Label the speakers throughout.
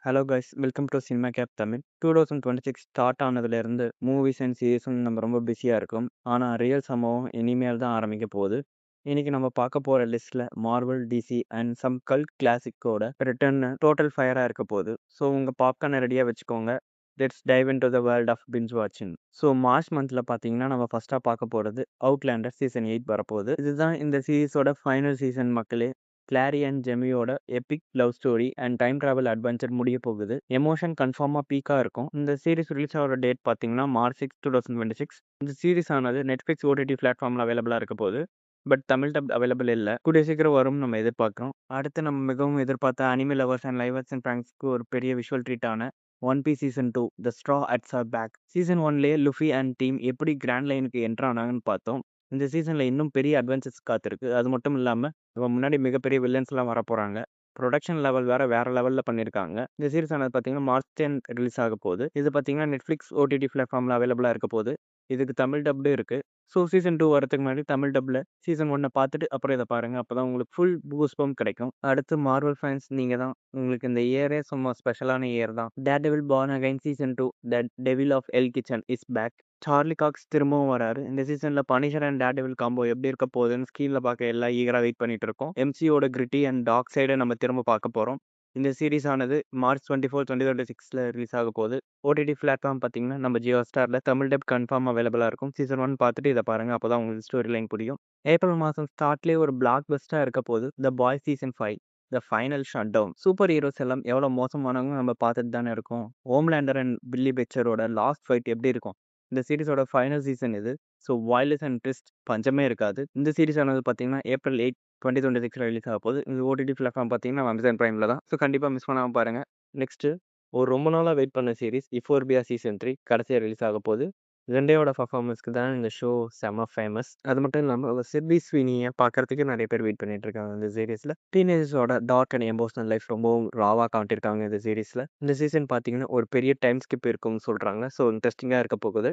Speaker 1: Hello guys, welcome to cinema cap Tamil. 2026 start ஆனதுலேருந்து movies and சீரிஸ்னு நம்ம ரொம்ப பிஸியாக இருக்கோம். ஆனால் ரியல் சம்பவம் இனிமேல் தான் ஆரம்பிக்க போகுது. இன்னைக்கு நம்ம பார்க்க போகிற லிஸ்ட்டில் Marvel, DC and some cult கிளாசிக்கோட ரிட்டர்ன் டோட்டல் ஃபயராக இருக்க போகுது. ஸோ உங்கள் பாப்கார்னை ரெடியாக வச்சுக்கோங்க. Let's dive into the world of binge வாட்சிங். ஸோ மார்ச் மந்தில் பார்த்தீங்கன்னா நம்ம ஃபஸ்ட்டாக பார்க்க போகிறது அவுட்லேண்டர் சீசன் 8 வரப்போகுது. இதுதான் இந்த சீரிஸோட ஃபைனல் சீசன் மக்களே. கிளாரி அண்ட் ஜெமியோட epic love story and time travel adventure முடிய போகுது. எமோஷன் கன்ஃபார்மாக பீக்காக இருக்கும். இந்த சீரிஸ் ரிலீஸ் ஆகிற டேட் பார்த்தீங்கன்னா March 6, 2026. இந்த சீரிஸ் ஆனது நெட்ஃப்ளிக்ஸ் ஓடிடி பிளாட்ஃபார்மில் அவைலபிளாக இருக்க போகுது. பட் தமிழ் டப் அவைலபிள் இல்லை. கூடிய சீக்கிரம் வரும் நம்ம எதிர்பார்க்குறோம். அடுத்து நம்ம மிகவும் எதிர்பார்த்த anime lovers and live action பிராங்க்ஸ்க்கு ஒரு பெரிய விஷுவல் ட்ரீட்டான one piece season 2 the straw hats are back. Season 1லேயே லுஃபி அண்ட் டீம் எப்படி கிராண்ட் லைனுக்கு என்ட்ரு ஆனாங்கன்னு பார்த்தோம். இந்த சீசனில் இன்னும் பெரிய அட்வென்ச்சர்ஸ் காத்திருக்கு. அது மட்டும் இல்லாமல் இவன் முன்னாடி மிகப்பெரிய வில்லன்ஸ்லாம் வரப்போகிறாங்க. ப்ரொடக்ஷன் லெவல் வேற லெவலில் பண்ணியிருக்காங்க. இந்த சீரிஸ் ஆனது பார்த்தீங்கன்னா March 10 ரிலீஸ் ஆக போகுது. இது பார்த்தீங்கன்னா நெட்ஃப்ளிக்ஸ் ஓடிடி பிளாட்ஃபார்மில் அவைலபிளாக இருக்க போகுது. இதுக்கு தமிழ் டப்டு இருக்குது. ஸோ சீசன் 2 வரதுக்கு முன்னாடி தமிழ் டப்பில் சீசன் 1 பார்த்துட்டு அப்புறம் இதை பாருங்கள். அப்போ தான் உங்களுக்கு ஃபுல் பூஸ்பம் கிடைக்கும். அடுத்து மார்வல் ஃபேன்ஸ் நீங்கள் தான். உங்களுக்கு இந்த இயரே சும்மா ஸ்பெஷலான இயர் தான். Daredevil Born Again season 2 the devil of hell kitchen is back. Charlie Cox திரும்பவும் வராரு. இந்த சீசனில் பனிஷர் அண்ட் டேர்டெவில் காம்போ எப்படி இருக்க போகுதுன்னு ஸ்க்ரீனில் பார்க்க எல்லாம் ஈகராக வெயிட் பண்ணிட்டு இருக்கோம். எம்சியோட கிரிட்டி அண்ட் டார்க் சைடை நம்ம திரும்ப பார்க்க போகிறோம். இந்த சீரிஸ் ஆனது March 24, 2026 ரிலீஸ் ஆக போகுது. ஓடிடி பிளாட்ஃபார்ம் பார்த்தீங்கன்னா நம்ம ஜியோ ஸ்டாரில் தமிழ் டப் கன்ஃபார்ம் அவைலபிளாக இருக்கும். சீசன் 1 பார்த்துட்டு இதை பாருங்கள். அப்போ தான் உங்களுக்கு ஸ்டோரி லைன் புரியும். ஏப்ரல் மாதம் ஸ்டார்ட்லேயே ஒரு பிளாக் பஸ்ட்டாக இருக்க போகுது the boys season 5 the final shut down. Super heroes எல்லாம் எவ்வளோ மோசமானவங்க நம்ம பார்த்துட்டு தானே இருக்கோம். ஹோம்லேண்டர் அண்ட் பில்லி பெச்சரோட லாஸ்ட் ஃபைட் எப்படி இருக்கும்? இந்த சீரிஸோட ஃபைனல் சீசன் இது. ஸோ வைலன்ஸ் அண்ட் ட்விஸ்ட் பஞ்சமே இருக்காது. இந்த சீரிஸ் ஆனது பார்த்தீங்கன்னா April 8, 2026 ரிலீஸ் ஆக போகுது. இந்த ஓடிடி பிளாட்ஃபார்ம் பார்த்தீங்கன்னா Amazon Primeல தான். ஸோ கண்டிப்பாக மிஸ் பண்ணாமல் பாருங்கள். நெக்ஸ்ட்டு ஒரு ரொம்ப நாளாக வெயிட் பண்ண சீரிஸ் இஃபோர்பியா சீசன் 3 கடைசியாக ரிலீஸ் ஆக போகுது. ஜெண்டேயோட பர்ஃபார்மன்ஸ்க்கு தான் இந்த ஷோ செம்ம ஃபேமஸ். அது மட்டும் இல்லாமல் சிட்னி ஸ்வீனியை பார்க்கறதுக்கு நிறைய பேர் வெயிட் பண்ணிட்டு இருக்காங்க. இந்த சீரிஸில் டீனேஜர்ஸோட டார்க் அண்ட் எமோஷனல் லைஃப் ரொம்பவும் ராவாக காட்டியிருக்காங்க இந்த சீரிஸில். இந்த சீசன் பார்த்தீங்கன்னா ஒரு பெரிய டைம் ஸ்கிப் இருக்கும்னு சொல்கிறாங்க. ஸோ இன்ட்ரெஸ்டிங்காக இருக்க போகுது.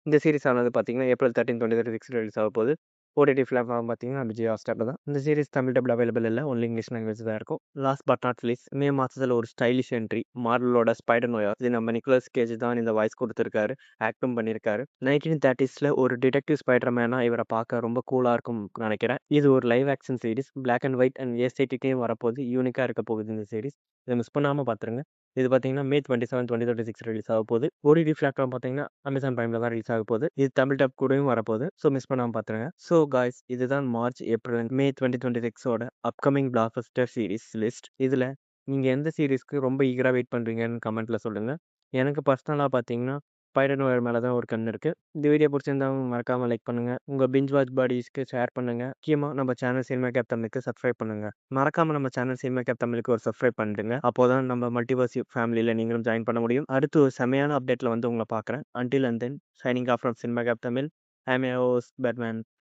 Speaker 1: இந்த சீரிஸ் ஆனது பார்த்தீங்கன்னா April 13, 2026 ரிலீஸ் ஆக போகுது. ஓடிடி பிளாட்ஃபார்ம் பார்த்தீங்கன்னா நம்ம ஜியோ ஹாட்ஸ்டாரில் தான். இந்த சீரிஸ் தமிழ் டப்ல அவைலபிள் இல்லை. ஒன்லி இங்கிலீஷ் லாங்குவேஜ் தான் இருக்கும். லாஸ்ட் பட் நாட் லீஸ்ட் மே மாதத்தில் ஒரு ஸ்டைலிஷ் என்ட்ரி மார்வலோட ஸ்பைடர் நோயா. இது நம்ம நிக்கோலஸ் கேஜ் தான் இந்த வாய்ஸ் கொடுத்துருக்காரு. ஆக்டும் பண்ணியிருக்காரு. 1930s ஒரு டிடெக்டிவ் ஸ்பைடர் மேனாக இவரை பார்க்க ரொம்ப கூலாக இருக்கும் நினைக்கிறேன். இது ஒரு live action series. Black and white and ஏஸ்தெட்டிக்கையும் வரப்போகுது. யூனிக்காக இருக்க போகுது இந்த சீரிஸ். இதை மிஸ் பண்ணாமல் பார்த்துருங்க. இது பார்த்தீங்கன்னா May 27, 2026 ரிலீஸ் ஆக போகுது. ஓடிடி பிளாட்ஃபார்ம் பார்த்தீங்கன்னா Amazon Primeல தான் ரிலீஸ் ஆக போகுது. இது தமிழ் டப் கூடயும் வரப்போகுது. ஸோ மிஸ் பண்ணாமல் பார்த்துருங்க. ஸோ காய்ஸ், இதுதான் March, April and May 2026ஓட அப்கமிங் பிளாக்பஸ்டர் சீரிஸ் லிஸ்ட். இதில் நீங்கள் எந்த சீரிஸ்க்கு ரொம்ப ஈகராக வெயிட் பண்ணுறீங்கன்னு கமெண்ட்டில் சொல்லுங்கள். எனக்கு பர்சனலாக பார்த்தீங்கன்னா ஸ்பைடர் நோயர் மேலே தான் ஒரு கண் இருக்குது. இந்த வீடியோ பிடிச்சிருந்தா மறக்காமல் லைக் பண்ணுங்கள். உங்கள் பிஞ்ச் வாட்ச் பாடிஸ்க்கு ஷேர் பண்ணுங்கள். முக்கியமாக நம்ம சேனல் சினிமா கேப் தமிழுக்கு சப்ஸ்கிரைப் பண்ணுங்கள். மறக்காமல் நம்ம சேனல் சினிமா கேப் தமிழுக்கு ஒரு சப்ஸ்கிரைப் பண்ணிடுங்க. அப்போ தான் நம்ம மல்டிவர்ஸ் ஃபேமிலியில் நீங்களும் ஜாயின் பண்ண முடியும். அடுத்து ஒரு செமையான அப்டேட்டில் வந்து உங்களை பார்க்குறேன். Until and then signing off from cinema cap Tamil. I am your host Batman.